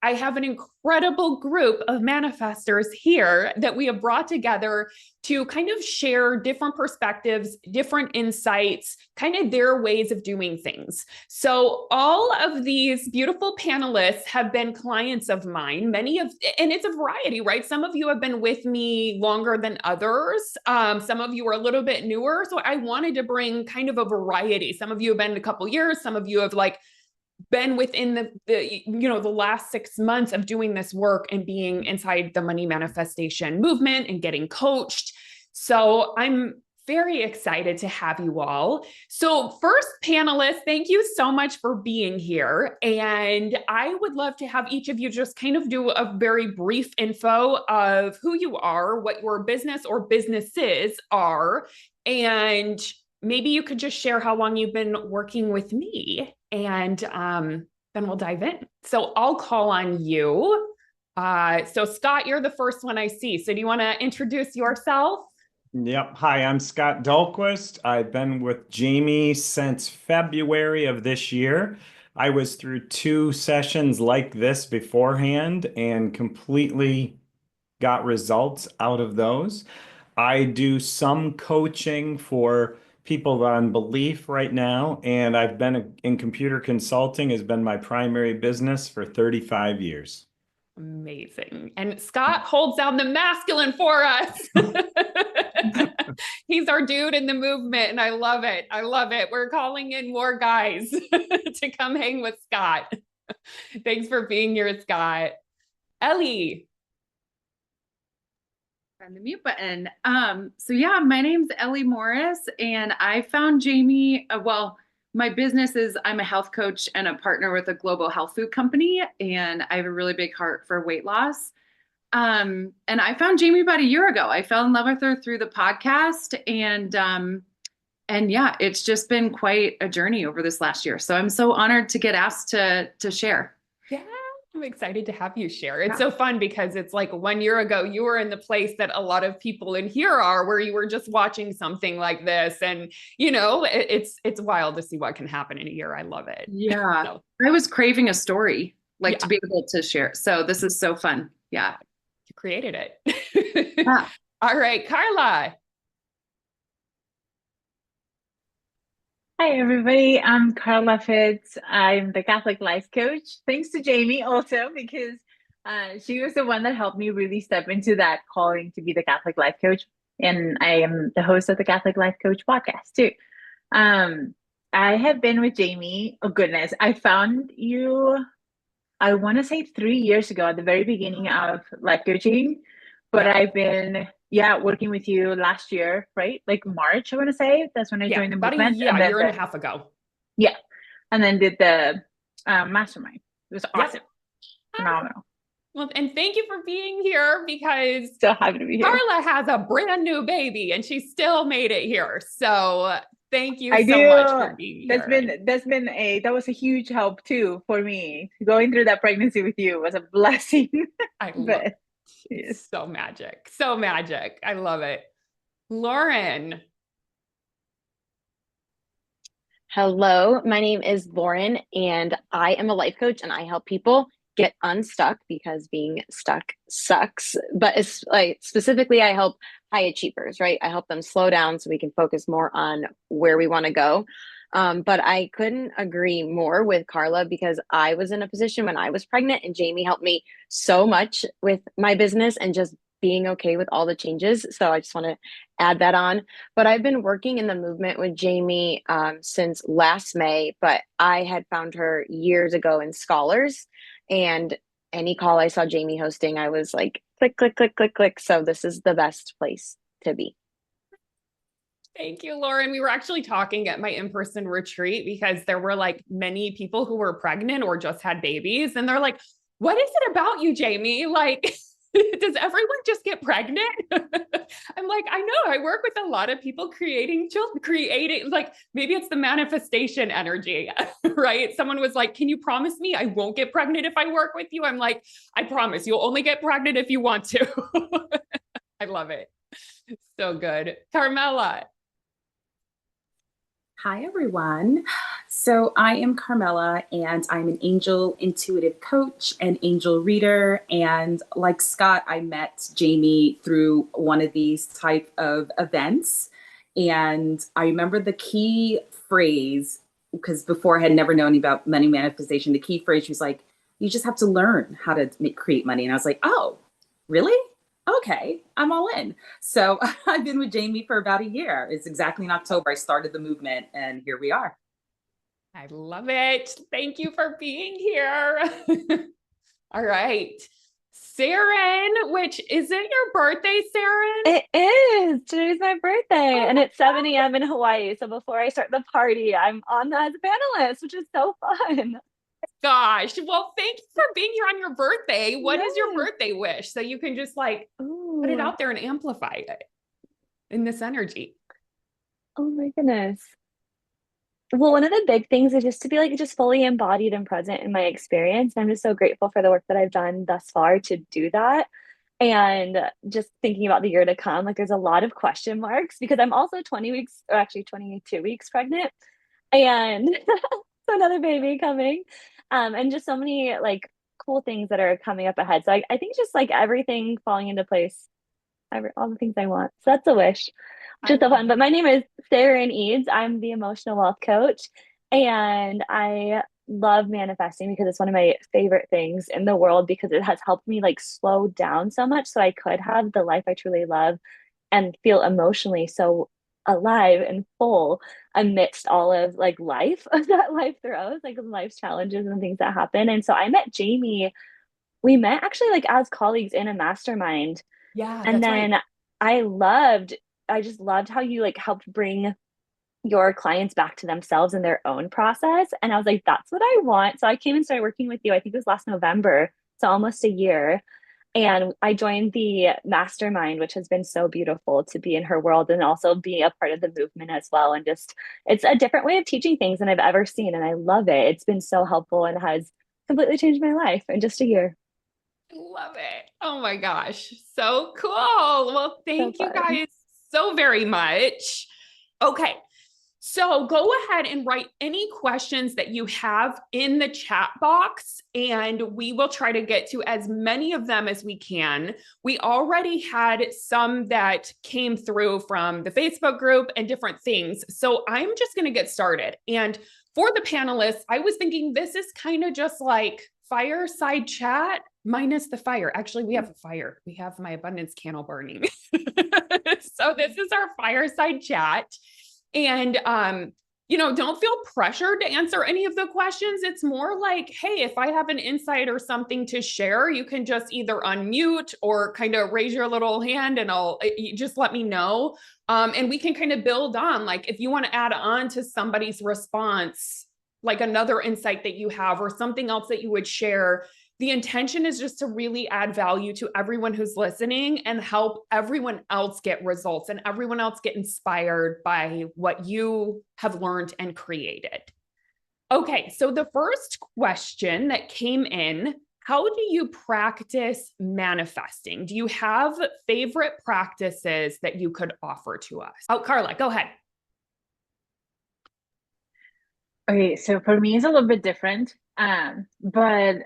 I have an incredible group of manifestors here that we have brought together to kind of share different perspectives, different insights, kind of their ways of doing things. So all of these beautiful panelists have been clients of mine, and it's a variety, right? Some of you have been with me longer than others. Some of you are a little bit newer. So I wanted to bring kind of a variety. Some of you have been a couple years, some of you have been within the last 6 months of doing this work and being inside the money manifestation movement and getting coached. So I'm very excited to have you all. So first panelists, thank you so much for being here. And I would love to have each of you just kind of do a very brief info of who you are, what your business or businesses are, and maybe you could just share how long you've been working with me, and then we'll dive in. So I'll call on you. So Scott, you're the first one I see. So do you want to introduce yourself? Yep. Hi, I'm Scott Dahlquist. I've been with Jamie since February of this year. I was through 2 sessions like this beforehand and completely got results out of those. I do some coaching for people on belief right now, and I've been in computer consulting has been my primary business for 35 years. Amazing. And Scott holds down the masculine for us. He's our dude in the movement, and I love it. I love it. We're calling in more guys to come hang with Scott. Thanks for being here, Scott. Ellie. The mute button. So yeah, my name's Ellie Morris, and I found Jamie. My business is I'm a health coach and a partner with a global health food company, and I have a really big heart for weight loss. And I found Jamie about a year ago. I fell in love with her through the podcast, and yeah, it's just been quite a journey over this last year. So I'm so honored to get asked to share. Yeah. I'm excited to have you share. It's so fun because it's like 1 year ago, you were in the place that a lot of people in here are, where you were just watching something like this. And, it's wild to see what can happen in a year. I love it. Yeah. So. I was craving a story, to be able to share. So this is so fun. Yeah. You created it. Yeah. All right, Carla. Hi, everybody. I'm Carla Fitz. I'm the Catholic Life Coach. Thanks to Jamie also, because she was the one that helped me really step into that calling to be the Catholic Life Coach. And I am the host of the Catholic Life Coach podcast too. I have been with Jamie. Oh, goodness. I found you, I want to say 3 years ago at the very beginning of life coaching, but I've been working with you last year, right? Like March, I want to say. That's when I joined the movement. A year and a half ago. Yeah. And then did the mastermind. It was awesome. Phenomenal. Well, and thank you for being here, because so happy to be here. Carla has a brand new baby and she still made it here. So thank you so much for being here. That was a huge help too for me. Going through that pregnancy with you was a blessing. I love it. It's so magic. So magic. I love it. Lauren. Hello, my name is Lauren, and I am a life coach, and I help people get unstuck, because being stuck sucks. But it's specifically, I help high achievers, right? I help them slow down so we can focus more on where we want to go. But I couldn't agree more with Carla, because I was in a position when I was pregnant, and Jamie helped me so much with my business and just being okay with all the changes. So I just want to add that on. But I've been working in the movement with Jamie since last May, but I had found her years ago in Scholars, and any call I saw Jamie hosting, I was like, click, click, click, click, click. So this is the best place to be. Thank you, Lauren. We were actually talking at my in-person retreat, because there were many people who were pregnant or just had babies. And they're like, what is it about you, Jamie? Does everyone just get pregnant? I'm like, I know, I work with a lot of people creating, maybe it's the manifestation energy, right? Someone was like, can you promise me I won't get pregnant if I work with you? I'm like, I promise you'll only get pregnant if you want to. I love it. So good. Carmela. Hi, everyone. So I am Carmela, and I'm an angel intuitive coach and angel reader. And like Scott, I met Jamie through one of these type of events. And I remember the key phrase, because before I had never known about money manifestation, the key phrase was like, you just have to learn how to create money. And I was like, oh, really? Okay, I'm all in. So I've been with Jamie for about a year. It's exactly in October I started the movement, and here we are. I love it. Thank you for being here. All right. Saren, which is it your birthday, Saren? It is. Today's my birthday, and it's 7 a.m. in Hawaii. So before I start the party, I'm on as a panelist, which is so fun. Gosh. Well, thank you for being here on your birthday. What is your Yes. birthday wish? So you can just like put it Ooh. out there and amplify it in this energy. Oh my goodness. Well, one of the big things is just to be like just fully embodied and present in my experience. And I'm just so grateful for the work that I've done thus far to do that. And just thinking about the year to come, like there's a lot of question marks because I'm also 20 weeks, or actually 22 weeks pregnant. And so another baby coming. And just so many like cool things that are coming up ahead. So I think just like everything falling into place, all the things I want. So that's a wish. Just so fun. But my name is Sarah Eads. I'm the emotional wealth coach, and I love manifesting because it's one of my favorite things in the world because it has helped me like slow down so much so I could have the life I truly love and feel emotionally so alive and full amidst all of like life that life throws, like life's challenges and things that happen. And so I met Jamie. We met actually like as colleagues in a mastermind. Yeah, And that's then right. I just loved how you like helped bring your clients back to themselves in their own process. And I was like, that's what I want. So I came and started working with you. I think it was last November. So almost a year. And I joined the mastermind, which has been so beautiful to be in her world and also be a part of the movement as well. And just, it's a different way of teaching things than I've ever seen. And I love it. It's been so helpful and has completely changed my life in just a year. Love it. Oh my gosh. So cool. Well, So thank you fun. guys so very much. Okay. So go ahead and write any questions that you have in the chat box, and we will try to get to as many of them as we can. We already had some that came through from the Facebook group and different things. So I'm just going to get started. And for the panelists, I was thinking this is kind of just like fireside chat minus the fire. Actually, we have a fire. We have my abundance candle burning. So this is our fireside chat. And don't feel pressured to answer any of the questions. It's more like, hey, if I have an insight or something to share, you can just either unmute or kind of raise your little hand and you just let me know. And we can kind of build on, like, if you want to add on to somebody's response, like another insight that you have or something else that you would share. The intention is just to really add value to everyone who's listening and help everyone else get results and everyone else get inspired by what you have learned and created. Okay, so the first question that came in, how do you practice manifesting? Do you have favorite practices that you could offer to us? Oh, Carla, go ahead. Okay, so for me, it's a little bit different. But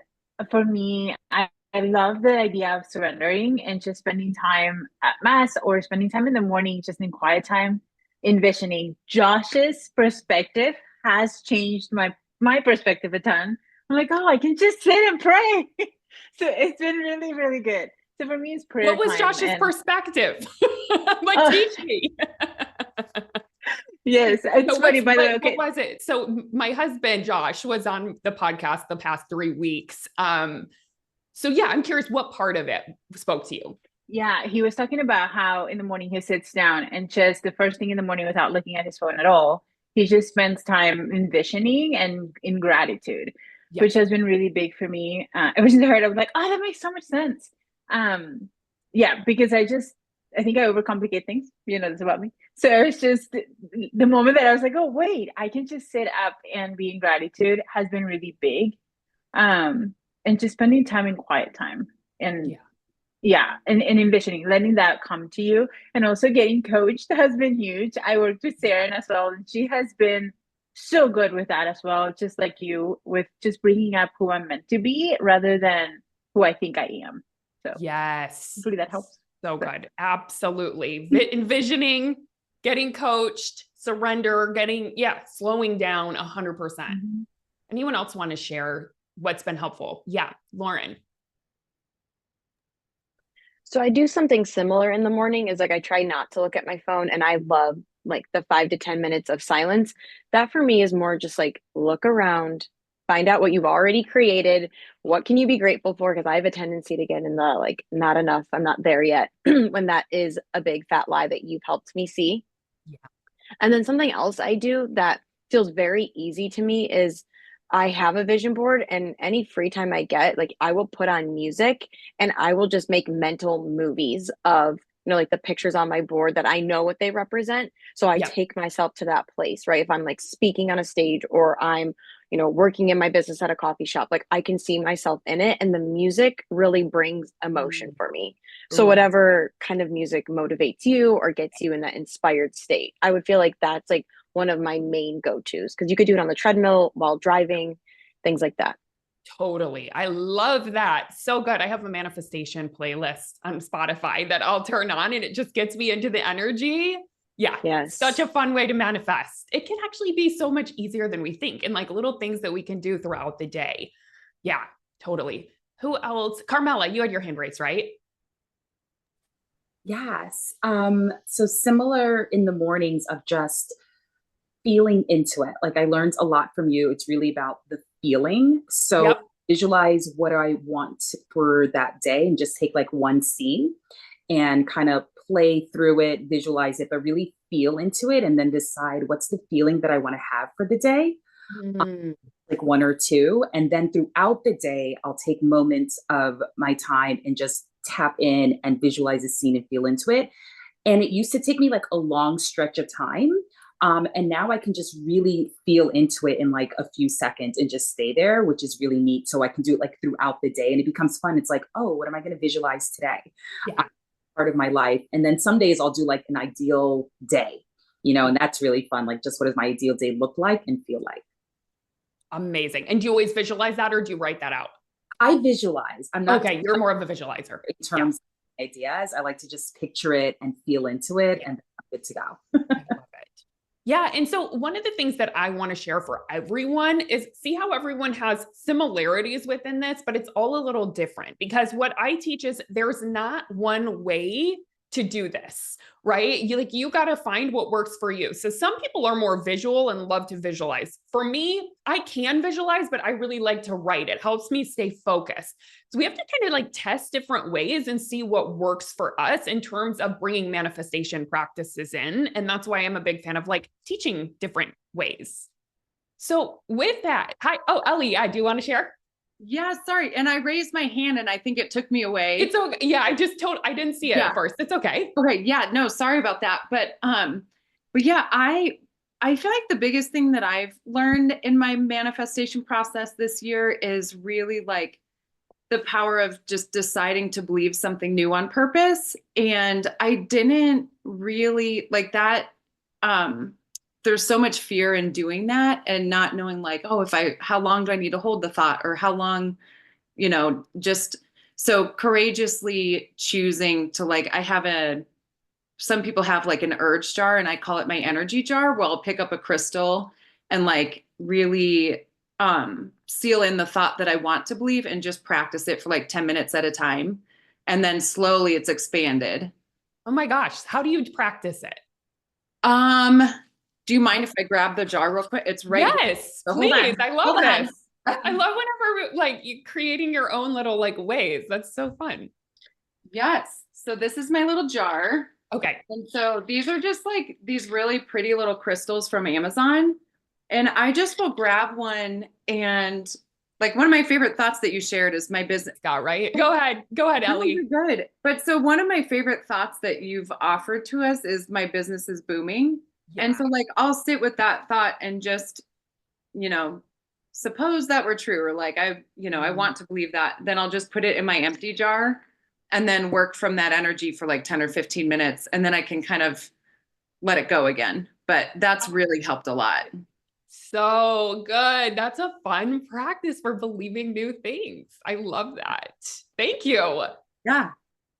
for me, I love the idea of surrendering and just spending time at mass or spending time in the morning, just in quiet time, envisioning. Josh's perspective has changed my perspective a ton. I'm like, oh, I can just sit and pray. So it's been really, really good. So for me, it's prayer What was time. Josh's And perspective? Like, teach me. yes, it's So funny, by the way. Okay. what was it? So my husband, Josh, was on the podcast the past 3 weeks. So yeah, I'm curious what part of it spoke to you. Yeah, he was talking about how in the morning he sits down and just the first thing in the morning without looking at his phone at all, he just spends time envisioning and in gratitude, Yeah. which has been really big for me. Ever since I heard, I was like, oh, that makes so much sense. Yeah, because I think I overcomplicate things. You know, that's about me. So it's just the moment that I was like, oh, wait, I can just sit up and be in gratitude has been really big. And just spending time in quiet time. And Yeah. Yeah, and envisioning, letting that come to you, and also getting coached has been huge. I worked with Sarah as well, and she has been so good with that as well, just like you, with just bringing up who I'm meant to be rather than who I think I am. So Yes. hopefully that helps. So good. Absolutely. Envisioning, getting coached, surrender, slowing down 100%. Mhm. Anyone else want to share what's been helpful? Yeah, Lauren. So I do something similar in the morning is like I try not to look at my phone and I love like the 5 to 10 minutes of silence. That for me is more just like look around, find out what you've already created. What can you be grateful for? Because I have a tendency to get in the like, not enough, I'm not there yet, when that is a big fat lie that you've helped me see. Yeah. And then something else I do that feels very easy to me is I have a vision board, and any free time I get, like I will put on music and I will just make mental movies of, like the pictures on my board that I know what they represent. So I Yeah. take myself to that place, right? If I'm like speaking on a stage or I'm, working in my business at a coffee shop, like I can see myself in it, and the music really brings emotion for me. So Ooh. whatever kind of music motivates you or gets you in that inspired state, I would feel like that's like one of my main go-tos, because you could do it on the treadmill while driving, things like that. Totally. I love that. So good. I have a manifestation playlist on Spotify that I'll turn on and it just gets me into the energy. Yeah. Yes. Such a fun way to manifest. It can actually be so much easier than we think, and like little things that we can do throughout the day. Yeah, totally. Who else? Carmela, you had your hand raised, right? Yes. So similar in the mornings of just feeling into it. Like I learned a lot from you. It's really about the feeling. So Yep. visualize what I want for that day and just take like one scene and kind of play through it, visualize it, but really feel into it and then decide what's the feeling that I want to have for the day. Mm. Like one or two. And then throughout the day, I'll take moments of my time and just tap in and visualize a scene and feel into it. And it used to take me like a long stretch of time. And now I can just really feel into it in like a few seconds and just stay there, which is really neat. So I can do it like throughout the day and it becomes fun. It's like, oh, what am I going to visualize today? Yeah. Part of my life. And then some days I'll do like an ideal day, and that's really fun. Like just what does my ideal day look like and feel like? Amazing. And do you always visualize that, or do you write that out? I visualize. I'm not Okay, you're more of a visualizer. in terms of ideas. I like to just picture it and feel into it, and I'm good to go. I love it. Yeah. And so one of the things that I want to share for everyone is see how everyone has similarities within this, but it's all a little different, because what I teach is there's not one way to do this, right? You got to find what works for you. So some people are more visual and love to visualize. For me, I can visualize, but I really like to write. It helps me stay focused. So we have to kind of like test different ways and see what works for us in terms of bringing manifestation practices in. And that's why I'm a big fan of like teaching different ways. So with that, hi. Oh, Ellie, I do want to share. Yeah, sorry. And I raised my hand and I think it took me away. It's okay. Yeah, I didn't see it at first. It's okay. Okay. Yeah, no, sorry about that. But yeah, I feel like the biggest thing that I've learned in my manifestation process this year is really like the power of just deciding to believe something new on purpose. And I didn't really like that. There's so much fear in doing that and not knowing like, oh, how long do I need to hold the thought, or how long, just so courageously choosing to like, some people have like an urge jar and I call it my energy jar, where I'll pick up a crystal and like really seal in the thought that I want to believe and just practice it for like 10 minutes at a time. And then slowly it's expanded. Oh my gosh. How do you practice it? Do you mind if I grab the jar real quick? It's right. Yes, So please. I love this. I love whenever like you creating your own little like ways. That's so fun. Yes. So this is my little jar. Okay. And so these are just like these really pretty little crystals from Amazon. And I just will grab one, and like one of my favorite thoughts that you shared is my business. Got right. Go ahead, Ellie. You're good. But so one of my favorite thoughts that you've offered to us is my business is booming. Yeah. And so like I'll sit with that thought and just, suppose that were true, or like I want to believe that, then I'll just put it in my empty jar and then work from that energy for like 10 or 15 minutes. And then I can kind of let it go again. But that's really helped a lot. So good. That's a fun practice for believing new things. I love that. Thank you. Yeah.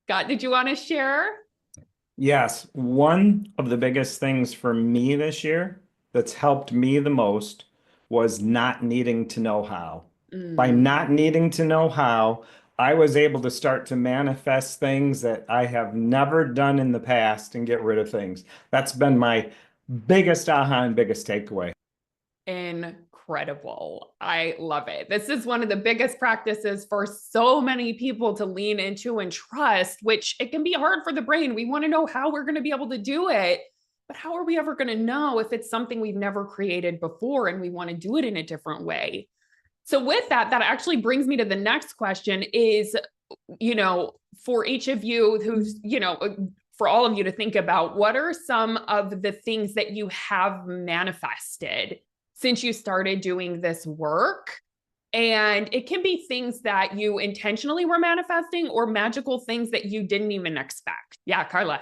Scott, did you want to share? Yes, one of the biggest things for me this year that's helped me the most was not needing to know how. By not needing to know how, I was able to start to manifest things that I have never done in the past and get rid of things. That's been my biggest aha and biggest takeaway. Incredible. I love it. This is one of the biggest practices for so many people to lean into and trust, which it can be hard for the brain. We want to know how we're going to be able to do it, but how are we ever going to know if it's something we've never created before and we want to do it in a different way? So with that, that actually brings me to the next question is, for each of you who's, for all of you to think about, what are some of the things that you have manifested since you started doing this work? And it can be things that you intentionally were manifesting or magical things that you didn't even expect. Yeah, Carla.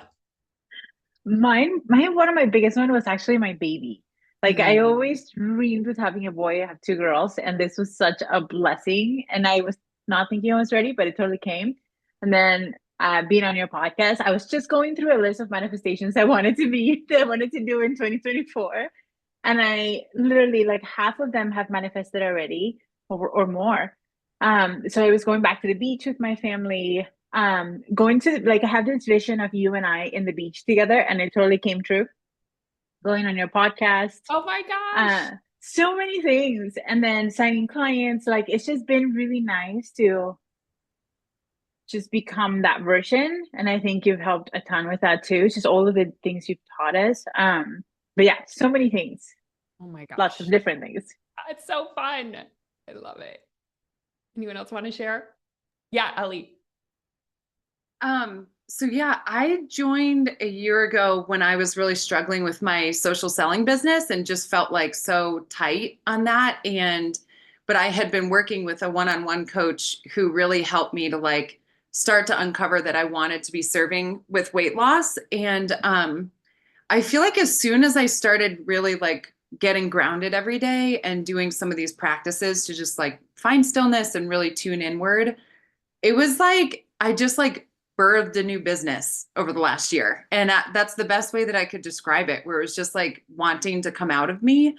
One of my biggest one was actually my baby. Like I always dreamed with having a boy. I have two girls, and this was such a blessing. And I was not thinking I was ready, but it totally came. And then being on your podcast, I was just going through a list of manifestations I wanted to do in 2024. And I literally like half of them have manifested already or more. So I was going back to the beach with my family, going to like I have this vision of you and I in the beach together, and it totally came true. Going on your podcast. Oh my gosh. So many things. And then signing clients. Like it's just been really nice to just become that version. And I think you've helped a ton with that too. It's just all of the things you've taught us. But yeah, so many things. Oh my gosh. Lots of different things. It's so fun. I love it. Anyone else want to share? Yeah, Ellie. So yeah, I joined a year ago when I was really struggling with my social selling business and just felt like so tight on that. But I had been working with a one-on-one coach who really helped me to like start to uncover that I wanted to be serving with weight loss. And I feel like as soon as I started really like getting grounded every day and doing some of these practices to just like find stillness and really tune inward, it was like I just like birthed a new business over the last year. And that's the best way that I could describe it, where it was just like wanting to come out of me.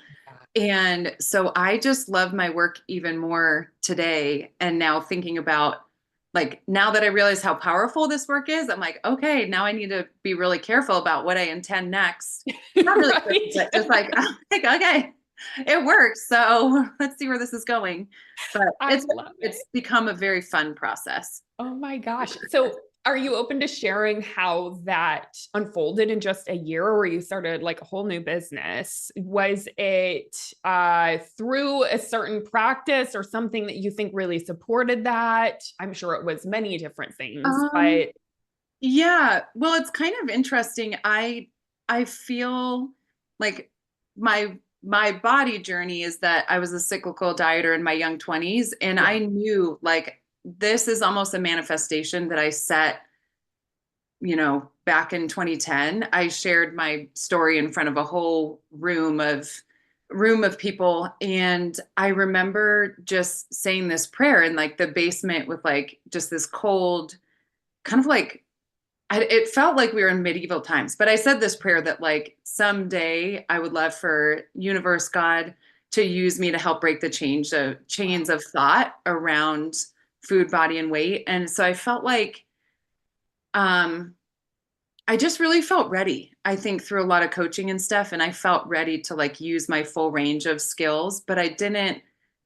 And so I just love my work even more today. And now thinking about like, now that I realize how powerful this work is, I'm like, okay, now I need to be really careful about what I intend next. Not really, Right. but just like, I'm like, okay, it works. So let's see where this is going. But it's become a very fun process. Oh my gosh. So are you open to sharing how that unfolded in just a year where you started like a whole new business? Was it through a certain practice or something that you think really supported that? I'm sure it was many different things, but yeah, well, it's kind of interesting. I feel like my body journey is that I was a cyclical dieter in my young 20s, and I knew like this is almost a manifestation that I set, back in 2010. I shared my story in front of a whole room of people, and I remember just saying this prayer in like the basement with like just this cold kind of like it felt like we were in medieval times, but I said this prayer that like someday I would love for universe, God, to use me to help break the chains of thought around food, body, and weight. And so I felt like I just really felt ready, I think, through a lot of coaching and stuff. And I felt ready to like use my full range of skills, but I didn't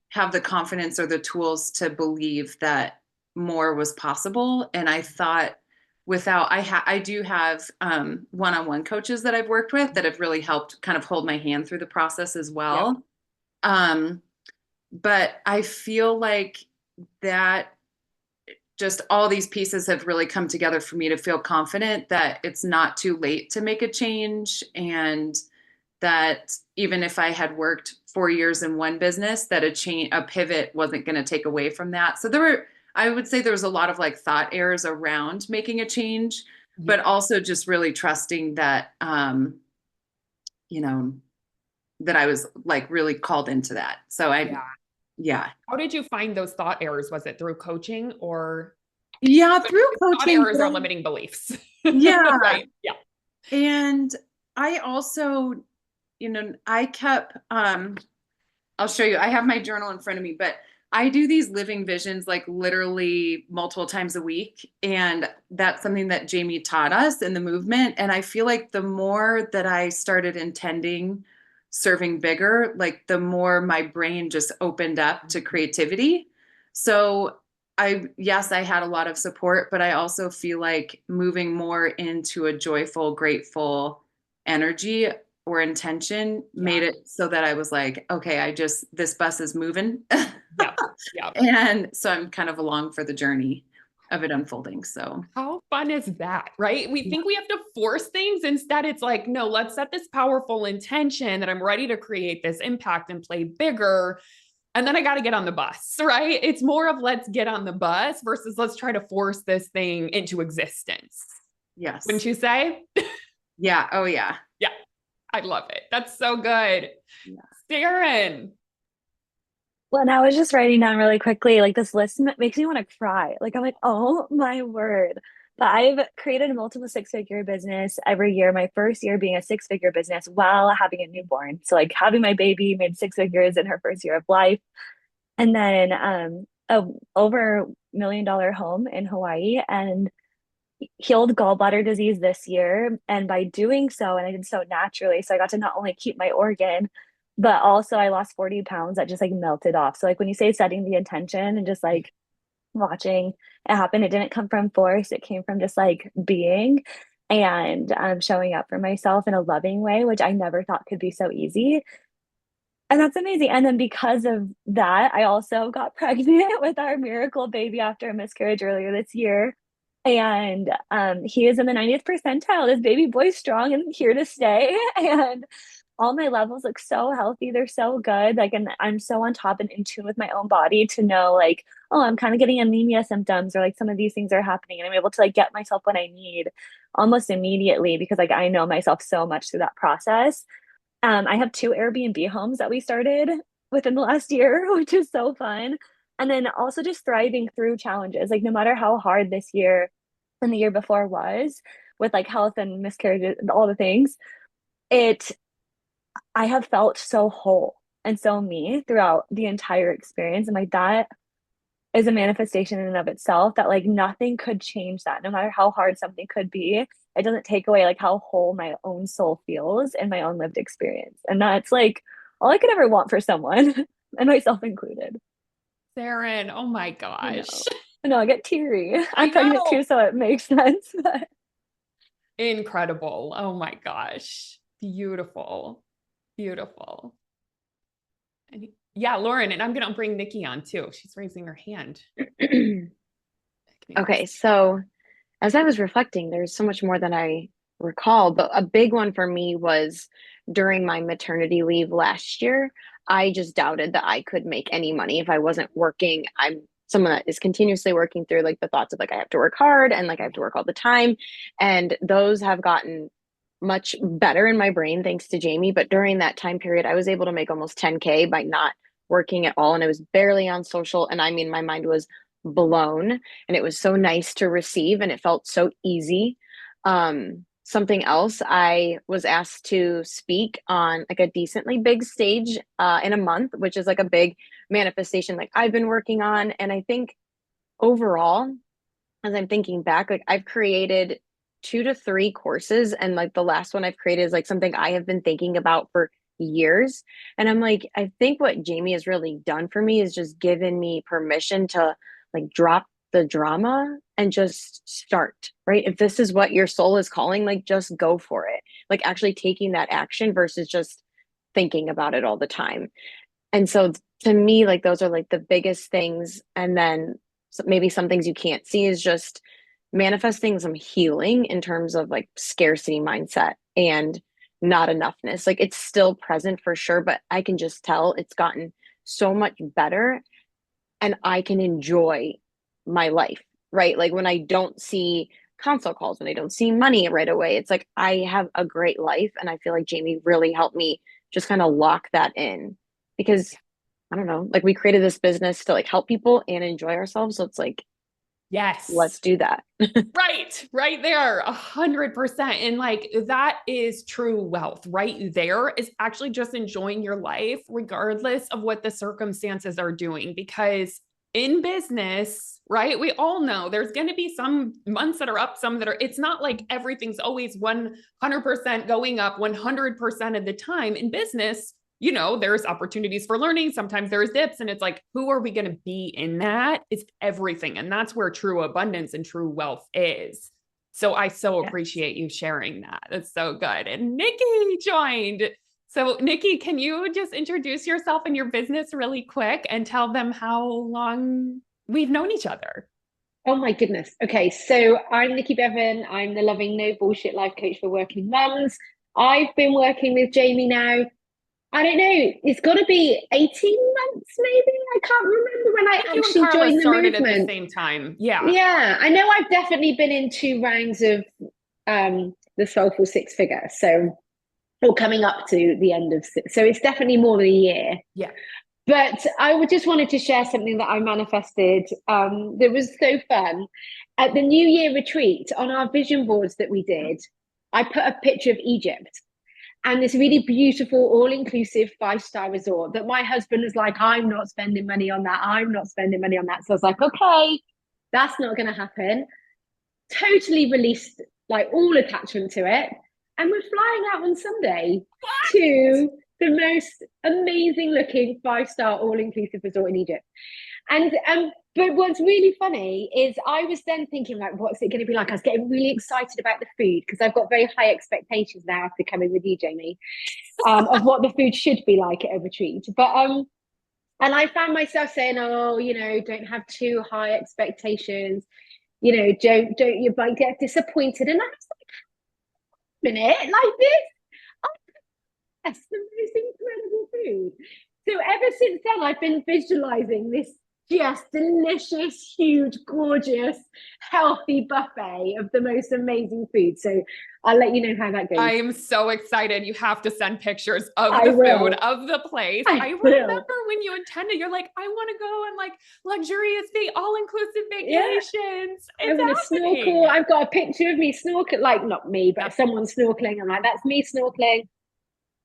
have the confidence or the tools to believe that more was possible. And I thought I do have one-on-one coaches that I've worked with that have really helped kind of hold my hand through the process as well. But I feel like that just all these pieces have really come together for me to feel confident that it's not too late to make a change, and that even if I had worked 4 years in one business, that a pivot wasn't going to take away from that. So there were I would say there was a lot of like thought errors around making a change, but also just really trusting that, you know, that I was like really called into that. So yeah. How did you find those thought errors? Was it through coaching or? Yeah, through Thought coaching. errors are limiting beliefs. Yeah. Right. Yeah. And I also, I kept, I'll show you, I have my journal in front of me, but I do these living visions like literally multiple times a week. And that's something that Jamie taught us in the movement. And I feel like the more that I started intending serving bigger, like the more my brain just opened up to creativity. So yes, I had a lot of support, but I also feel like moving more into a joyful, grateful energy or intention made it so that I was like, okay, this bus is moving. Yeah. Yeah. And so I'm kind of along for the journey of it unfolding. So how fun is that, right? We think we have to force things. Instead, it's like, no, let's set this powerful intention that I'm ready to create this impact and play bigger. And then I got to get on the bus, right? It's more of let's get on the bus versus let's try to force this thing into existence. Yes. Wouldn't you say? Yeah. Oh, yeah. Yeah. I love it. That's so good. Yeah. Darren. Well, and I was just writing down really quickly, like this list makes me want to cry. Like, I'm like, oh my word. But I've created a multiple six-figure business every year. My first year being a six-figure business while having a newborn. So like having my baby made six figures in her first year of life. And then a over $1 million home in Hawaii and healed gallbladder disease this year. And by doing so, and I did so naturally, so I got to not only keep my organ, but also I lost 40 pounds that just like melted off. So like when you say setting the intention and just like watching it happen, it didn't come from force. It came from just like being and showing up for myself in a loving way, which I never thought could be so easy. And that's amazing. And then because of that, I also got pregnant with our miracle baby after a miscarriage earlier this year. And he is in the 90th percentile. This baby boy's strong and here to stay. And all my levels look so healthy. They're so good. Like, and I'm so on top and in tune with my own body to know, like, oh, I'm kind of getting anemia symptoms, or like some of these things are happening. And I'm able to like get myself what I need almost immediately because like I know myself so much through that process. I have 2 Airbnb homes that we started within the last year, which is so fun. And then also just thriving through challenges. Like no matter how hard this year and the year before was with like health and miscarriages and all the things, I have felt so whole and so me throughout the entire experience. And like that is a manifestation in and of itself that like nothing could change that. No matter how hard something could be, it doesn't take away like how whole my own soul feels and my own lived experience. And that's like all I could ever want for someone and myself included. Darren, oh my gosh. I know I get teary. I'm pregnant too, so it makes sense. But... incredible. Oh my gosh. Beautiful. Beautiful. And yeah, Lauren, and I'm going to bring Nikki on too. She's raising her hand. Okay, so as I was reflecting, there's so much more than I recall, but a big one for me was during my maternity leave last year. I just doubted that I could make any money if I wasn't working. I'm someone that is continuously working through like the thoughts of like I have to work hard and like I have to work all the time. And those have gotten much better in my brain thanks to Jamie. But during that time period, I was able to make almost 10K by not working at all. And I was barely on social. And I mean, my mind was blown and it was so nice to receive and it felt so easy. Something else, I was asked to speak on like a decently big stage in a month, which is like a big manifestation like I've been working on. And I think overall, as I'm thinking back, like I've created 2 to 3 courses, and like the last one I've created is like something I have been thinking about for years. And I'm like, I think what Jamie has really done for me is just given me permission to like drop the drama and just start, right? If this is what your soul is calling, like just go for it. Like actually taking that action versus just thinking about it all the time. And so to me, like those are like the biggest things. And then maybe some things you can't see is just manifesting some healing in terms of like scarcity mindset and not enoughness. Like it's still present for sure, but I can just tell it's gotten so much better and I can enjoy my life, right? Like when I don't see consult calls, when I don't see money right away, it's like I have a great life. And I feel like Jamie really helped me just kind of lock that in, because I don't know, like we created this business to like help people and enjoy ourselves. So it's like, Yes. let's do that. Right there, 100%. And like that is true wealth right there, is actually just enjoying your life regardless of what the circumstances are doing. Because in business, right, we all know there's going to be some months that are up, some that are, it's not like everything's always 100% going up 100% of the time. In business, you know, there's opportunities for learning. Sometimes there's dips, and it's like, who are we going to be in that? It's everything. And that's where true abundance and true wealth is. So I so appreciate you sharing that. That's so good. And Nikki joined. So Nikki, can you just introduce yourself and your business really quick and tell them how long we've known each other? Oh my goodness. Okay, so I'm Nikki Bevan. I'm the Loving No Bullshit Life Coach for Working Mums. I've been working with Jamie now, I don't know, it's got to be 18 months maybe. I can't remember when I actually joined the started movement. at the same time. Yeah. Yeah, I know I've definitely been in 2 rounds of the Soulful Six Figure. So, or coming up to the end of six. So it's definitely more than a year. Yeah. But I just wanted to share something that I manifested that was so fun. At the New Year retreat, on our vision boards that we did, I put a picture of Egypt and this really beautiful, all-inclusive 5-star resort that my husband was like, I'm not spending money on that. I'm not spending money on that. So I was like, okay, that's not going to happen. Totally released like all attachment to it. And we're flying out on Sunday to the most amazing looking 5-star all-inclusive resort in Egypt. And but what's really funny is I was then thinking, like, what's it going to be like? I was getting really excited about the food because I've got very high expectations now after coming with you, Jamie, of what the food should be like at a retreat. But and I found myself saying, oh, you know, don't have too high expectations. You know, don't you might get disappointed. And I was like, a minute, like this. Oh, that's the most incredible food. So ever since then, I've been visualizing this just delicious, huge, gorgeous, healthy buffet of the most amazing food. So I'll let you know how that goes. I am so excited. You have to send pictures of the food, of the place. I remember when you intended, you're like, I want to go on like luxurious, all-inclusive vacations. I want to snorkel. I've got a picture of me snorkeling, like not me, but someone snorkeling. I'm like, that's me snorkeling.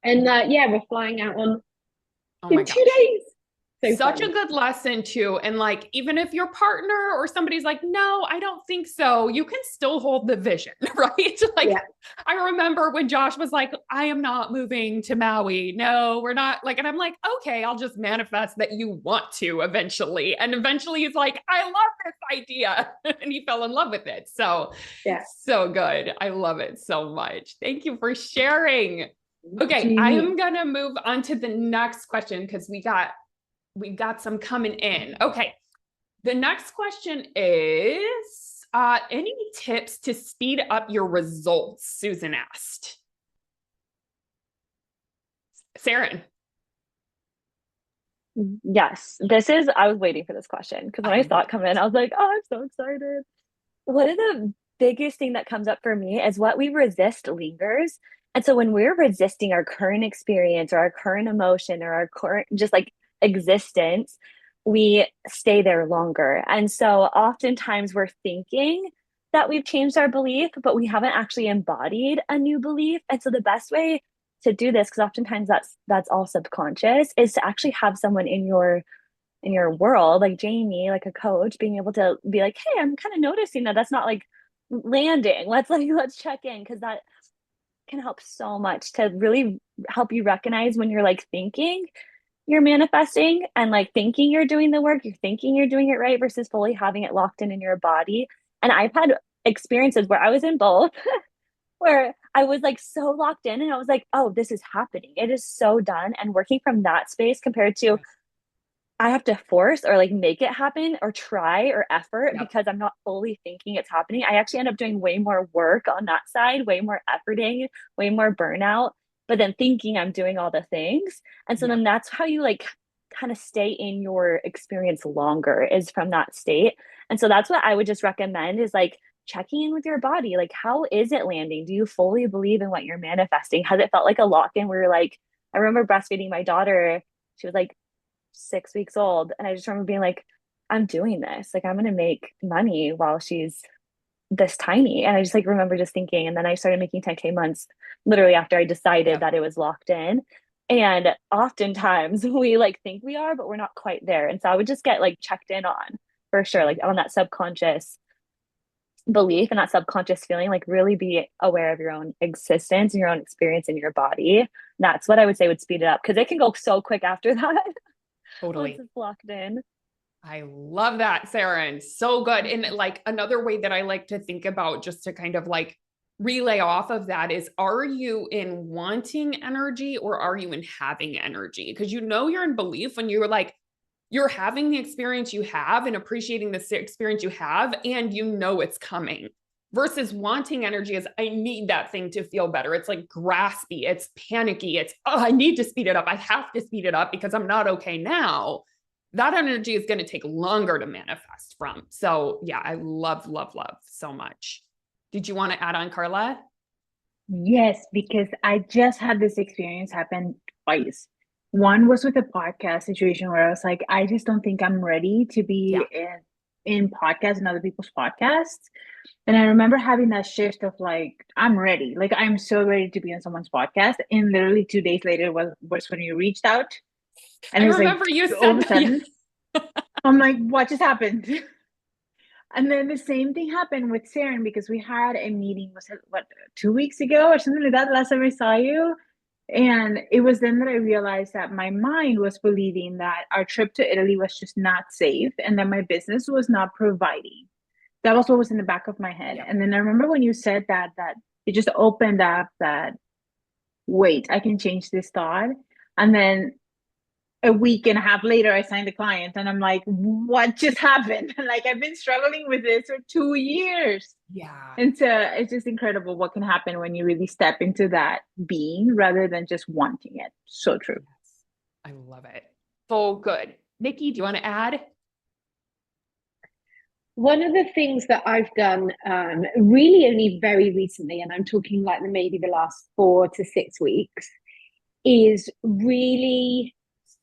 And yeah, we're flying out on in 2 days. So such a good lesson too. And like, even if your partner or somebody's like, no, I don't think so, you can still hold the vision, right? Like, I remember when Josh was like, I am not moving to Maui. No, we're not, like, and I'm like, okay, I'll just manifest that you want to eventually. And eventually he's like, I love this idea. And he fell in love with it. So so good. I love it so much. Thank you for sharing. Okay, I am going to move on to the next question because we got some coming in. Okay. The next question is, any tips to speed up your results? Susan asked. Saren. Yes, I was waiting for this question because when I saw it come in, I was like, oh, I'm so excited. One of the biggest thing that comes up for me is what we resist lingers. And so when we're resisting our current experience or our current emotion or our current just like existence, we stay there longer. And so oftentimes we're thinking that we've changed our belief, but we haven't actually embodied a new belief. And so the best way to do this, because oftentimes that's all subconscious, is to actually have someone in your world, like Jamie, like a coach, being able to be like, hey, I'm kind of noticing that's not like landing. Let's check in, because that can help so much to really help you recognize when you're like thinking you're manifesting and like thinking you're doing the work, you're thinking you're doing it right versus fully having it locked in your body. And I've had experiences where I was in both where I was like so locked in and I was like, oh, this is happening. It is so done. And working from that space compared to I have to force or like make it happen or try or effort because I'm not fully thinking it's happening. I actually end up doing way more work on that side, way more efforting, way more burnout, but then thinking I'm doing all the things. And so then that's how you like kind of stay in your experience longer, is from that state. And so that's what I would just recommend is like checking in with your body. Like, how is it landing? Do you fully believe in what you're manifesting? Has it felt like a lock-in where you're like, I remember breastfeeding my daughter. She was like 6 weeks old. And I just remember being like, I'm doing this. Like, I'm going to make money while she's this tiny. And I just like remember just thinking, and then I started making 10K months literally after I decided that it was locked in. And oftentimes we like think we are, but we're not quite there. And so I would just get like checked in on for sure, like on that subconscious belief and that subconscious feeling, like really be aware of your own existence and your own experience in your body. That's what I would say would speed it up because it can go so quick after that. Totally. Once it's locked in. I love that, Saren. So good. And like another way that I like to think about just to kind of like relay off of that is, are you in wanting energy or are you in having energy? Because you know you're in belief when you're like, you're having the experience you have and appreciating the experience you have, and you know it's coming. Versus wanting energy is, I need that thing to feel better. It's like graspy, it's panicky, it's, oh, I need to speed it up. I have to speed it up because I'm not okay now. That energy is going to take longer to manifest from. So yeah, I love, love, love so much. Did you want to add on, Carla? Yes, because I just had this experience happen twice. One was with a podcast situation where I was like, I just don't think I'm ready to be in podcasts and other people's podcasts. And I remember having that shift of like, I'm ready. Like, I'm so ready to be on someone's podcast. And literally 2 days later was when you reached out. And I it was remember like, you said all of a that. sudden, I'm like, what just happened? And then the same thing happened with Saren because we had a meeting, was it what, 2 weeks ago or something like that, last time I saw you. And it was then that I realized that my mind was believing that our trip to Italy was just not safe and that my business was not providing. That was what was in the back of my head. And then I remember when you said that it just opened up that, wait, I can change this thought. And then a week and a half later, I signed the client and I'm like, what just happened? Like, I've been struggling with this for 2 years. Yeah. And so it's just incredible what can happen when you really step into that being rather than just wanting it. So true. Yes. I love it. So good. Nikki, do you want to add? One of the things that I've done really only very recently, and I'm talking like maybe the last 4 to 6 weeks, is really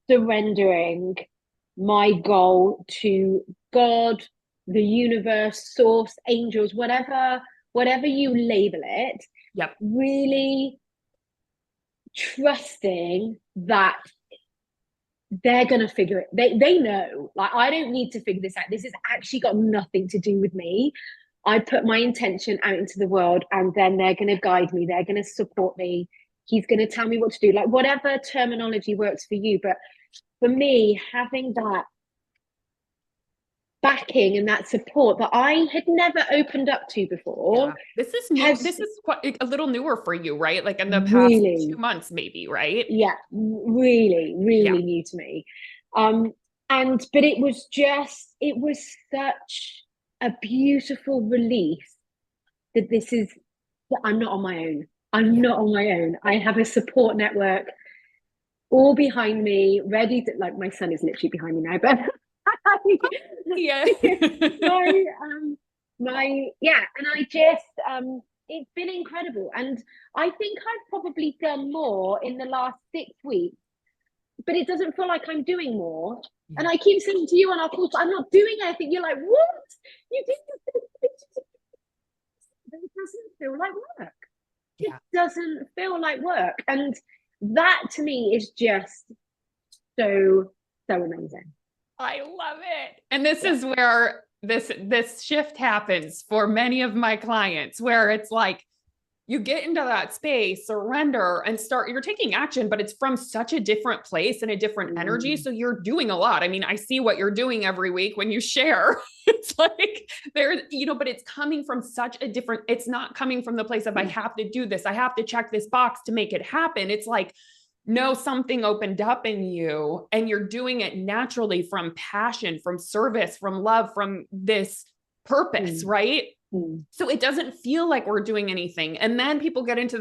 surrendering my goal to God, the universe, source, angels, whatever you label it. Yep. Really trusting that they're going to figure it. They know, like, I don't need to figure this out. This has actually got nothing to do with me. I put my intention out into the world and then they're going to guide me. They're going to support me. He's going to tell me what to do, like whatever terminology works for you. But for me, having that backing and that support that I had never opened up to before. Yeah. This is new. This is quite a little newer for you, right? Like in the past 2 months, maybe, right? Yeah, really new to me. But it was such a beautiful relief that I'm not on my own. I'm not on my own. I have a support network all behind me, ready to, like, my son is literally behind me now, but yeah. And I just it's been incredible. And I think I've probably done more in the last 6 weeks, but it doesn't feel like I'm doing more. Yeah. And I keep saying to you on our calls, I'm not doing anything. You're like, what? You did this. It doesn't feel like work. Yeah. It doesn't feel like work. And that to me is just so amazing. I love it. And this is where this shift happens for many of my clients, where it's like you get into that space, surrender, and you're taking action, but it's from such a different place and a different energy. So you're doing a lot. I mean, I see what you're doing every week when you share. It's like but it's coming from such a different, it's not coming from the place of I have to do this. I have to check this box to make it happen. It's like, no, something opened up in you and you're doing it naturally from passion, from service, from love, from this purpose, right? So it doesn't feel like we're doing anything. And then people get into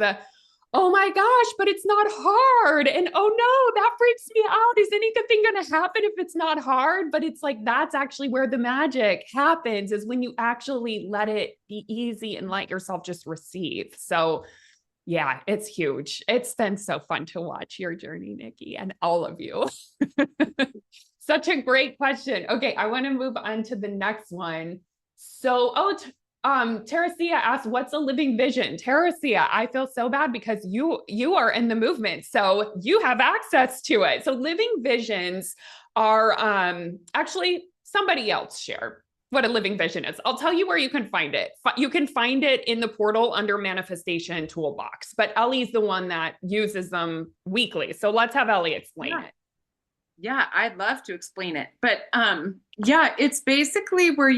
oh my gosh, but it's not hard. And oh no, that freaks me out. Is anything going to happen if it's not hard? But it's like, that's actually where the magic happens, is when you actually let it be easy and let yourself just receive. So yeah, it's huge. It's been so fun to watch your journey, Nikki, and all of you. Such a great question. Okay, I want to move on to the next one. So, Teresia asked, what's a living vision? Teresia, I feel so bad because you are in the movement, so you have access to it. So living visions are actually somebody else share what a living vision is. I'll tell you where you can find it. You can find it in the portal under manifestation toolbox, but Ellie's the one that uses them weekly. So let's have Ellie explain it. Yeah, I'd love to explain it. But yeah, it's basically where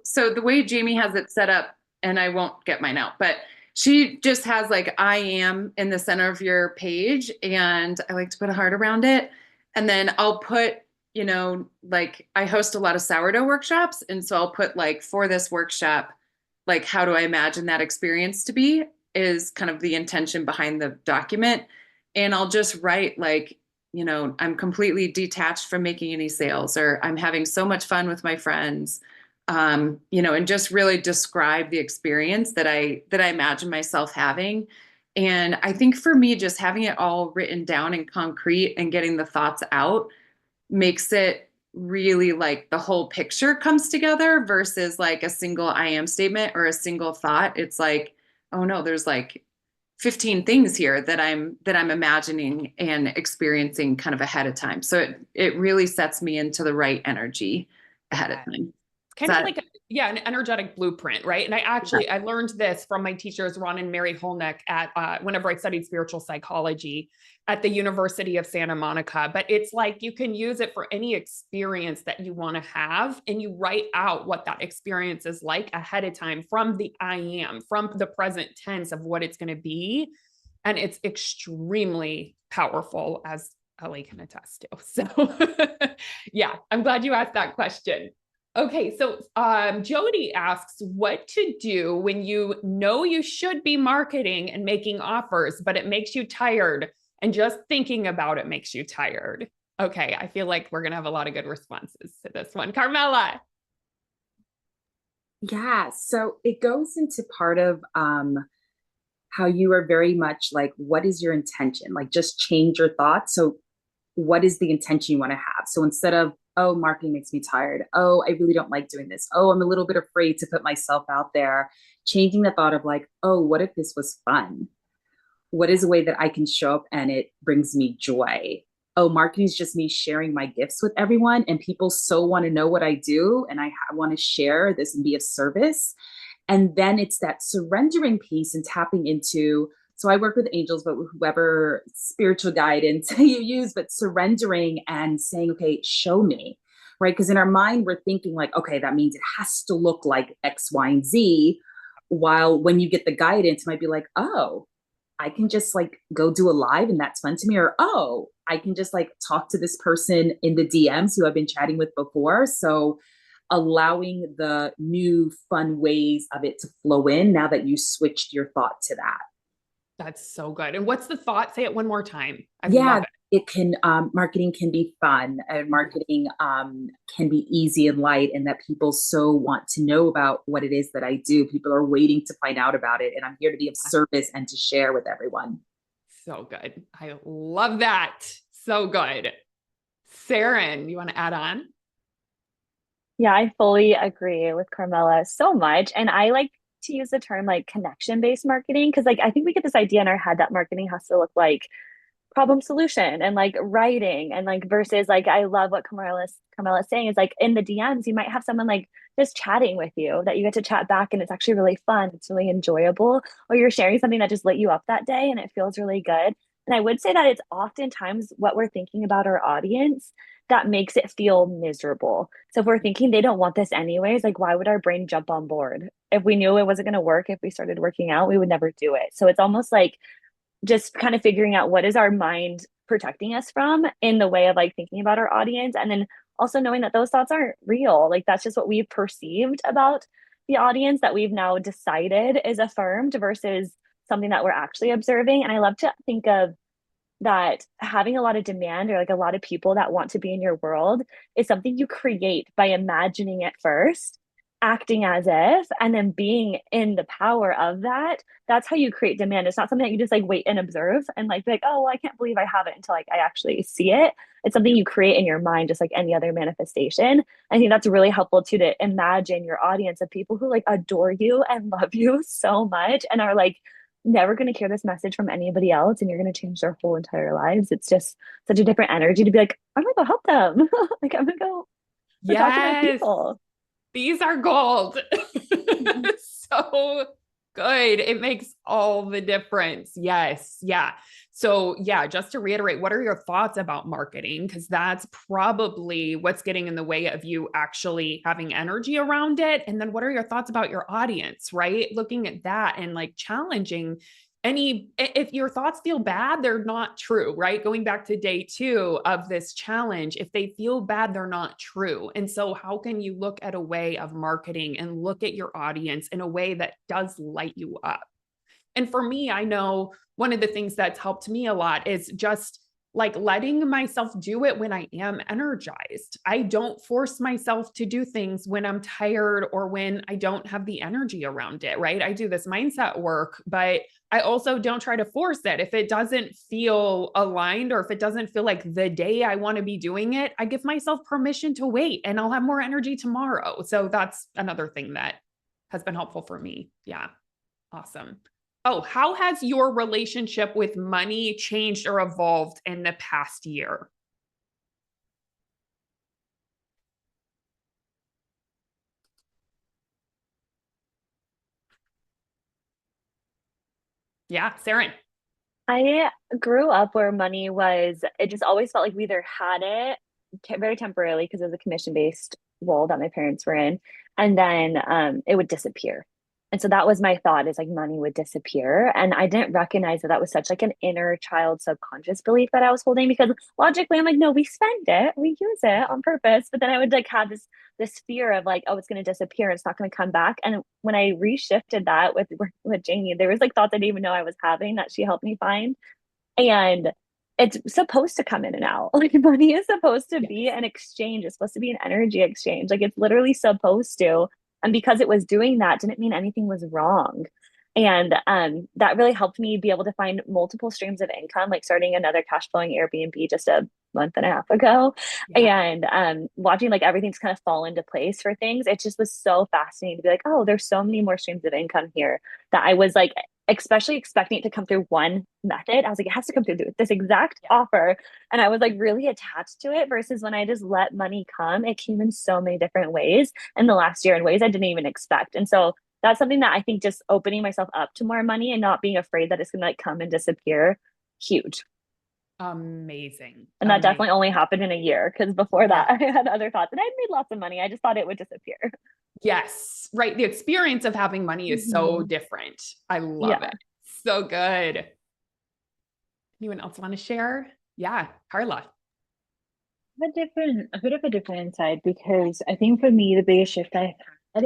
so the way Jamie has it set up, and I won't get mine out, but she just has like, I am in the center of your page, and I like to put a heart around it. And then I'll put, like I host a lot of sourdough workshops. And so I'll put like, for this workshop, like, how do I imagine that experience to be, is kind of the intention behind the document. And I'll just write like, I'm completely detached from making any sales, or I'm having so much fun with my friends, and just really describe the experience that I imagine myself having. And I think for me, just having it all written down in concrete and getting the thoughts out makes it really like the whole picture comes together, versus like a single I am statement or a single thought. It's like, oh no, there's like 15 things here that I'm imagining and experiencing kind of ahead of time. So it really sets me into the right energy ahead of time. Kind of like an energetic blueprint, right? And I learned this from my teachers, Ron and Mary Holnick, at whenever I studied spiritual psychology at the University of Santa Monica. But it's like, you can use it for any experience that you want to have, and you write out what that experience is like ahead of time from the I am, from the present tense of what it's going to be. And it's extremely powerful, as Ellie can attest to. So yeah, I'm glad you asked that question. Okay, so Jody asks, what to do when you know you should be marketing and making offers, but it makes you tired, and just thinking about it makes you tired. Okay, I feel like we're going to have a lot of good responses to this one. Carmela. Yeah, so it goes into part of how you are very much like, what is your intention? Like, just change your thoughts. So what is the intention you want to have? So instead of, oh, marketing makes me tired. Oh, I really don't like doing this. Oh, I'm a little bit afraid to put myself out there. Changing the thought of like, oh, what if this was fun? What is a way that I can show up and it brings me joy? Oh, marketing is just me sharing my gifts with everyone, and people so want to know what I do, and I want to share this and be of service. And then it's that surrendering piece and tapping into, so I work with angels, but whoever spiritual guidance you use, but surrendering and saying, okay, show me, right? Because in our mind, we're thinking like, okay, that means it has to look like X, Y, and Z. While when you get the guidance, it might be like, oh, I can just like go do a live and that's fun to me. Or, oh, I can just like talk to this person in the DMs who I've been chatting with before. So allowing the new fun ways of it to flow in now that you switched your thought to that. That's so good. And what's the thought? Say it one more time. Yeah, it can, marketing can be fun, and marketing can be easy and light, and that people so want to know about what it is that I do. People are waiting to find out about it, and I'm here to be of service and to share with everyone. So good. I love that. So good. Saren, you want to add on? Yeah, I fully agree with Carmela so much. And I like to use the term like connection-based marketing, because like I think we get this idea in our head that marketing has to look like problem solution and like writing, and like versus like I love what Carmela's saying is like in the DMs you might have someone like just chatting with you that you get to chat back, and it's actually really fun, it's really enjoyable, or you're sharing something that just lit you up that day and it feels really good. And I would say that it's oftentimes what we're thinking about our audience that makes it feel miserable. So if we're thinking they don't want this anyways, like why would our brain jump on board? If we knew it wasn't going to work, if we started working out, we would never do it. So it's almost like just kind of figuring out what is our mind protecting us from in the way of like thinking about our audience. And then also knowing that those thoughts aren't real. Like that's just what we've perceived about the audience that we've now decided is affirmed versus something that we're actually observing. And I love to think of that having a lot of demand or like a lot of people that want to be in your world is something you create by imagining it first, acting as if, and then being in the power of that. That's how you create demand. It's not something that you just like wait and observe and like be like, oh, well, I can't believe I have it until like I actually see it. It's something you create in your mind, just like any other manifestation. I think that's really helpful too, to imagine your audience of people who like adore you and love you so much and are like never going to hear this message from anybody else, and you're going to change their whole entire lives. It's just such a different energy to be like, I'm going to go help them. Like, I'm going to go talk to my people. These are gold. So good. It makes all the difference. Yes. Yeah. So yeah, just to reiterate, what are your thoughts about marketing? Because that's probably what's getting in the way of you actually having energy around it. And then what are your thoughts about your audience, right? Looking at that and like challenging if your thoughts feel bad, they're not true, right? Going back to day 2 of this challenge, if they feel bad, they're not true. And so how can you look at a way of marketing and look at your audience in a way that does light you up? And for me, I know one of the things that's helped me a lot is just like letting myself do it when I am energized. I don't force myself to do things when I'm tired or when I don't have the energy around it, right? I do this mindset work, but I also don't try to force it. If it doesn't feel aligned or if it doesn't feel like the day I want to be doing it, I give myself permission to wait and I'll have more energy tomorrow. So that's another thing that has been helpful for me. Yeah. Awesome. Oh, how has your relationship with money changed or evolved in the past year? Yeah, Saren. I grew up where money was, it just always felt like we either had it very temporarily because it was a commission-based role that my parents were in, and then it would disappear. And so that was my thought, is like money would disappear. And I didn't recognize that that was such like an inner child subconscious belief that I was holding, because logically I'm like, no, we spend it, we use it on purpose. But then I would like have this fear of like, oh, it's going to disappear, it's not going to come back. And when I reshifted that with Jamie, there was like thoughts I didn't even know I was having that she helped me find. And it's supposed to come in and out. Like money is supposed to be an exchange. It's supposed to be an energy exchange. Like it's literally supposed to. And because it was doing that didn't mean anything was wrong. And that really helped me be able to find multiple streams of income, like starting another cash flowing Airbnb just a month and a half ago. And watching like everything's kind of fall into place for things. It just was so fascinating to be like, oh, there's so many more streams of income here, that I was like, especially expecting it to come through one method. I was like, it has to come through this exact offer. And I was like really attached to it, versus when I just let money come, it came in so many different ways in the last year, in ways I didn't even expect. And so that's something that I think, just opening myself up to more money and not being afraid that it's going to like come and disappear, huge. Amazing. And that definitely only happened in a year, because before that I had other thoughts and I made lots of money. I just thought it would disappear. Yes, right. The experience of having money is so different. I love it. So good. Anyone else want to share? Yeah, Carla. A bit of a different insight, because I think for me the biggest shift I had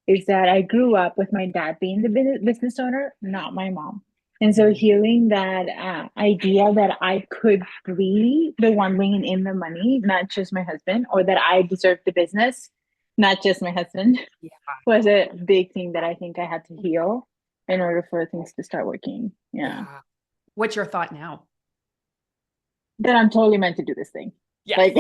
is that I grew up with my dad being the business owner, not my mom. And so hearing that idea that I could be the one bringing in the money, not just my husband, or that I deserve the business, not just my husband, was a big thing that I think I had to heal in order for things to start working. Yeah. What's your thought now? That I'm totally meant to do this thing. Like,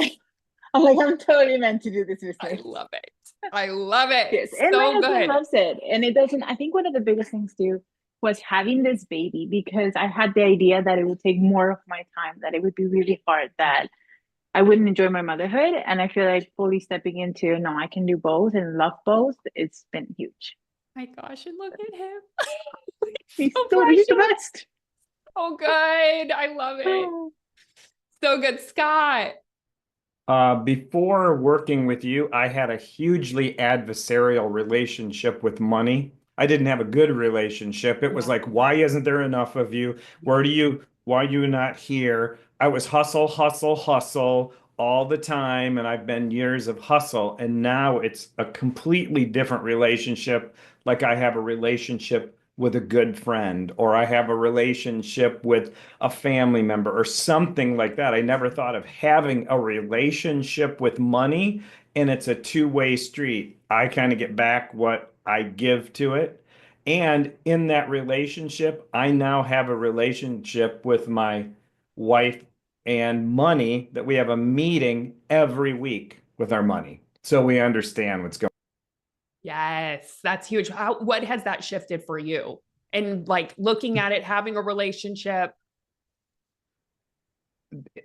I'm totally meant to do this business. I love it. I love it. Yes. And so my husband good. loves it. And it doesn't, I think one of the biggest things too was having this baby, because I had the idea that it would take more of my time, that it would be really hard, that I wouldn't enjoy my motherhood. And I feel like fully stepping into, no, I can do both and love both. It's been huge. My gosh, and look at him. He's the best. Oh, good. I love it. So good. Scott. Before working with you, I had a hugely adversarial relationship with money. I didn't have a good relationship. It was like, why isn't there enough of you? Why are you not here? I was hustle, hustle, hustle all the time. And I've been years of hustle. And now it's a completely different relationship. Like I have a relationship with a good friend, or I have a relationship with a family member or something like that. I never thought of having a relationship with money, and it's a two-way street. I kind of get back what I give to it. And in that relationship, I now have a relationship with my wife and money, that we have a meeting every week with our money. So we understand what's going on. Yes, that's huge. What has that shifted for you? And like looking at it, having a relationship.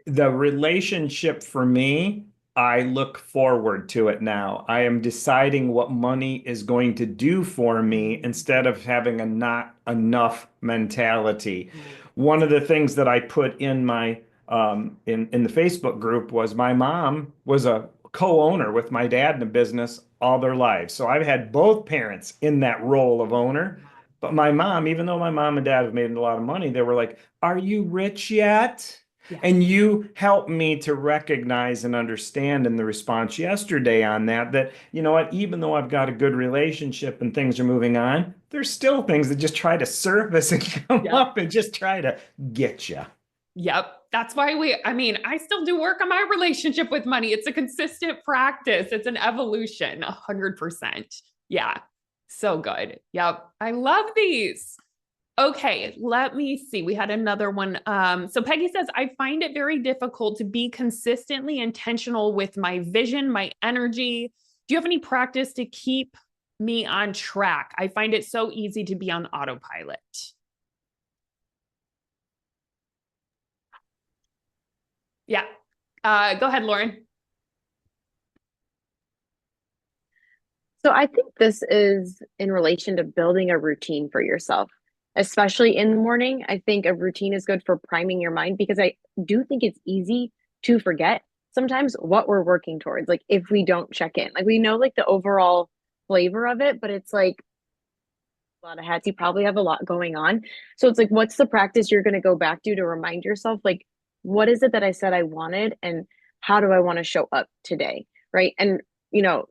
The relationship for me, I look forward to it now. I am deciding what money is going to do for me instead of having a not enough mentality. One of the things that I put in my in the Facebook group was my mom was a co-owner with my dad in a business all their lives. So I've had both parents in that role of owner. But my mom, even though my mom and dad have made a lot of money, they were like, "Are you rich yet?" Yeah. And you helped me to recognize and understand in the response yesterday on that, that, you know what, even though I've got a good relationship and things are moving on, there's still things that just try to surface and come Yep. up and just try to get you. Yep. That's why I still do work on my relationship with money. It's a consistent practice. It's an evolution, 100%. Yeah. So good. Yep. I love these. Okay, let me see. We had another one. So Peggy says, I find it very difficult to be consistently intentional with my vision, my energy. Do you have any practice to keep me on track? I find it so easy to be on autopilot. Yeah. Go ahead, Lauren. So I think this is in relation to building a routine for yourself, especially in the morning. I think a routine is good for priming your mind because I do think it's easy to forget sometimes what we're working towards. Like if we don't check in, like we know like the overall flavor of it, but it's like a lot of hats. You probably have a lot going on. So it's like, what's the practice you're going to go back to remind yourself, like, what is it that I said I wanted and how do I want to show up today? Right. And,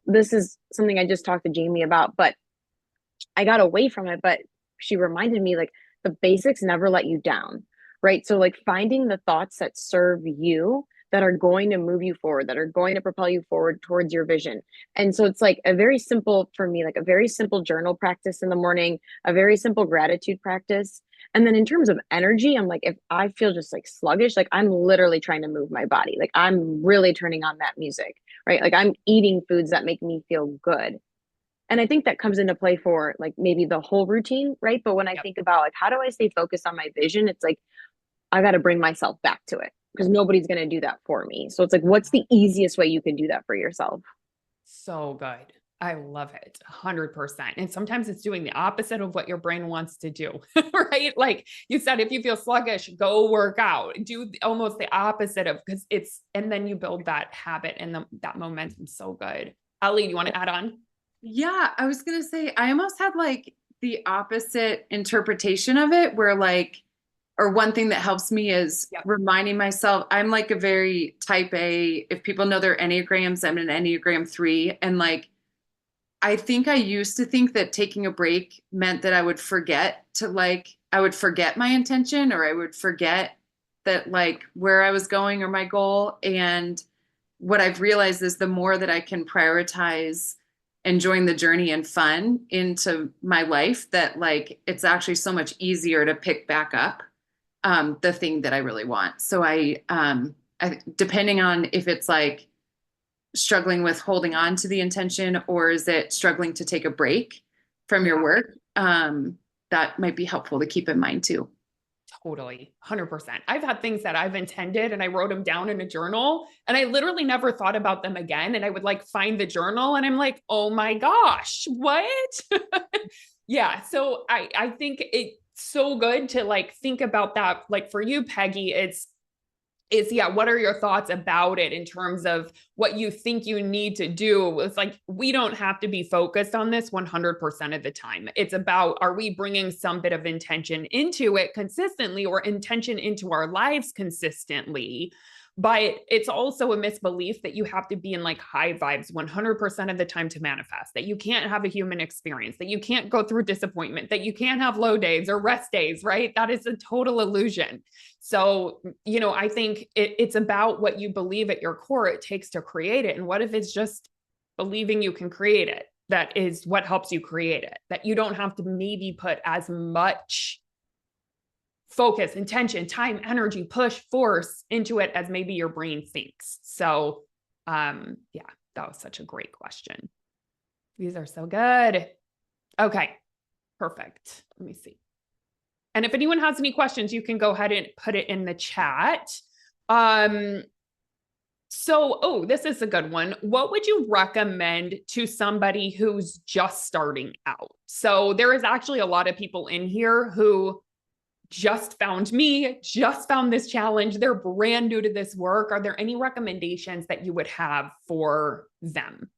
this is something I just talked to Jamie about, but I got away from it. But she reminded me, like, the basics never let you down. Right. So, like, finding the thoughts that serve you, that are going to move you forward, that are going to propel you forward towards your vision. And so it's like a very simple, for me, like a very simple journal practice in the morning, a very simple gratitude practice. And then in terms of energy, I'm like, if I feel just like sluggish, like I'm literally trying to move my body. Like I'm really turning on that music, right? Like I'm eating foods that make me feel good. And I think that comes into play for like maybe the whole routine, right? But when I think about like, how do I stay focused on my vision? It's like, I got to bring myself back to it because nobody's going to do that for me. So it's like, what's the easiest way you can do that for yourself? So good. I love it. 100%. And sometimes it's doing the opposite of what your brain wants to do, right? Like you said, if you feel sluggish, go work out, do almost the opposite of, and then you build that habit and that momentum. So good. Ellie, do you want to add on? Yeah, I was going to say, I almost had like the opposite interpretation of it where like, or one thing that helps me is reminding myself, I'm like a very type A, if people know their Enneagrams, I'm an Enneagram 3. And like, I think I used to think that taking a break meant that I would forget I would forget my intention, or I would forget that like where I was going or my goal. And what I've realized is the more that I can prioritize enjoying the journey and fun into my life, that like, it's actually so much easier to pick back up the thing that I really want. So I depending on if it's like struggling with holding on to the intention, or is it struggling to take a break from your work, that might be helpful to keep in mind too. Totally. 100%. I've had things that I've intended and I wrote them down in a journal and I literally never thought about them again. And I would like find the journal and I'm like, oh my gosh, what? Yeah. So I think it's so good to like think about that. Like for you, Peggy, what are your thoughts about it in terms of what you think you need to do? It's like, we don't have to be focused on this 100% of the time. It's about, are we bringing some bit of intention into it consistently, or intention into our lives consistently? But it's also a misbelief that you have to be in like high vibes 100% of the time to manifest, that you can't have a human experience, that you can't go through disappointment, that you can't have low days or rest days, right? That is a total illusion. So, you know, I think it's about what you believe at your core it takes to create it. And what if it's just believing you can create it? That is what helps you create it, that you don't have to maybe put as much focus, intention, time, energy, push, force into it as maybe your brain thinks. So, yeah, that was such a great question. These are so good. Okay, perfect. Let me see. And if anyone has any questions, you can go ahead and put it in the chat. So, this is a good one. What would you recommend to somebody who's just starting out? So there is actually a lot of people in here who just found me, just found this challenge. They're brand new to this work. Are there any recommendations that you would have for them?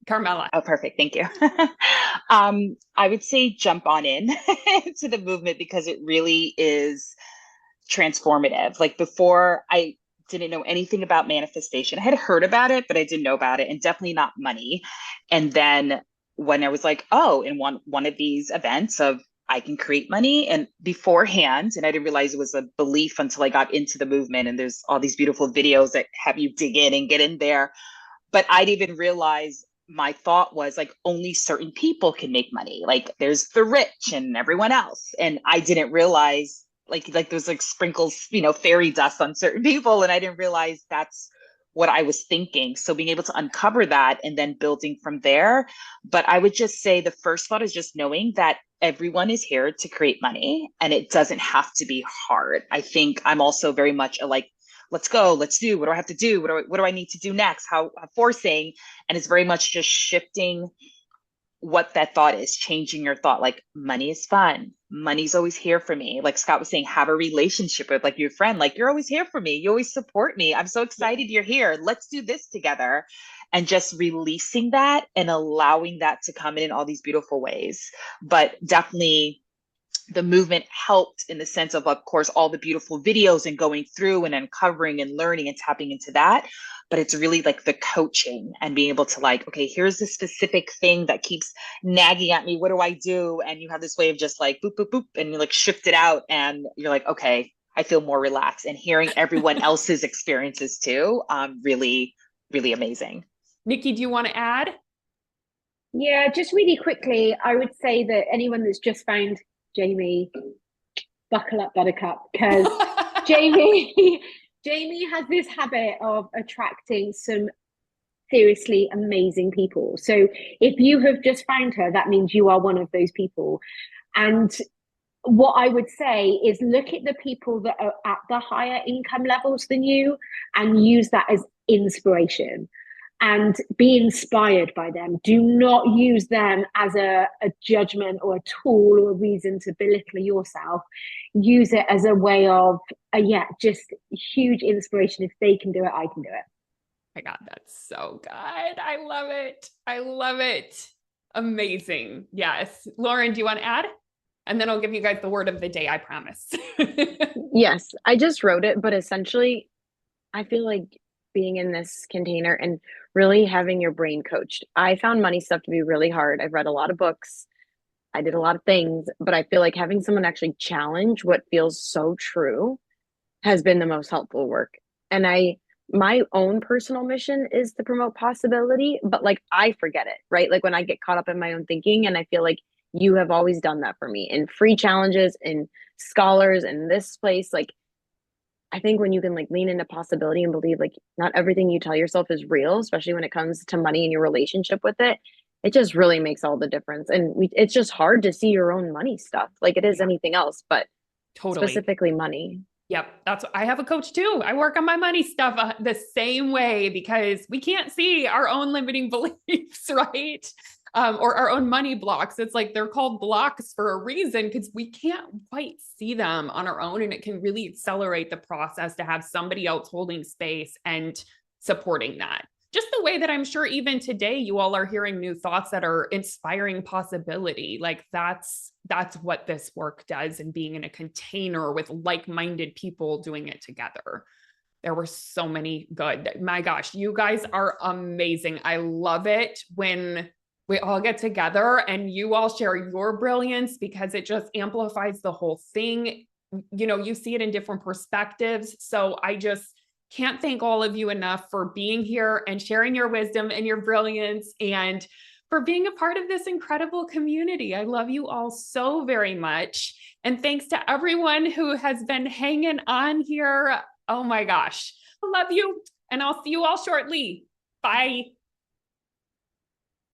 Carmela. Oh, perfect. Thank you. I would say jump on in to the movement because it really is transformative. Like before, I didn't know anything about manifestation. I had heard about it, but I didn't know about it, and definitely not money. And then when I was like, oh, in one of these events of I can create money, and beforehand, and I didn't realize it was a belief until I got into the movement. And there's all these beautiful videos that have you dig in and get in there. But I didn't even realize my thought was like only certain people can make money. Like there's the rich and everyone else. And I didn't realize like there's like sprinkles, fairy dust on certain people. And I didn't realize that's what I was thinking. So being able to uncover that and then building from there. But I would just say the first thought is just knowing that everyone is here to create money and it doesn't have to be hard. I think I'm also very much like, let's go, let's do, what do I have to do? What do I need to do next? How forcing, and it's very much just shifting what that thought is, changing your thought. Like money is fun. Money's always here for me. Like Scott was saying, have a relationship with like your friend. Like you're always here for me. You always support me. I'm so excited you're here. Let's do this together. And just releasing that and allowing that to come in all these beautiful ways. But definitely the movement helped in the sense of course, all the beautiful videos and going through and uncovering and learning and tapping into that. But it's really like the coaching and being able to like, okay, here's the specific thing that keeps nagging at me. What do I do? And you have this way of just like boop, boop, boop, and you like shift it out and you're like, okay, I feel more relaxed. And hearing everyone else's experiences too, really, really amazing. Nikki, do you want to add? Yeah, just really quickly, I would say that anyone that's just found Jamie, buckle up, buttercup, because Jamie has this habit of attracting some seriously amazing people. So if you have just found her, that means you are one of those people. And what I would say is look at the people that are at the higher income levels than you and use that as inspiration. And be inspired by them. Do not use them as a judgment or a tool or a reason to belittle yourself. Use it as a way of, just huge inspiration. If they can do it, I can do it. My God, that's so good. I love it. I love it. Amazing. Yes. Lauren, do you want to add? And then I'll give you guys the word of the day, I promise. Yes, I just wrote it, but essentially, I feel like being in this container and really having your brain coached. I found money stuff to be really hard. I've read a lot of books. I did a lot of things, but I feel like having someone actually challenge what feels so true has been the most helpful work. And my own personal mission is to promote possibility, but like I forget it, right? Like when I get caught up in my own thinking, and I feel like you have always done that for me in free challenges and scholars in this place. Like I think when you can like lean into possibility and believe like not everything you tell yourself is real, especially when it comes to money and your relationship with it, it just really makes all the difference. And it's just hard to see your own money stuff like it is anything else, but totally. Specifically money. Yep. I have a coach too. I work on my money stuff the same way because we can't see our own limiting beliefs, right? Or our own money blocks. It's like they're called blocks for a reason because we can't quite see them on our own. And it can really accelerate the process to have somebody else holding space and supporting that. just the way that I'm sure even today you all are hearing new thoughts that are inspiring possibility. Like that's what this work does, and being in a container with like-minded people doing it together. There were so many good. My gosh, you guys are amazing. I love it when we all get together and you all share your brilliance, because it just amplifies the whole thing. You know, you see it in different perspectives. So I just can't thank all of you enough for being here and sharing your wisdom and your brilliance, and for being a part of this incredible community. I love you all so very much. And thanks to everyone who has been hanging on here. Oh my gosh, I love you. And I'll see you all shortly. Bye.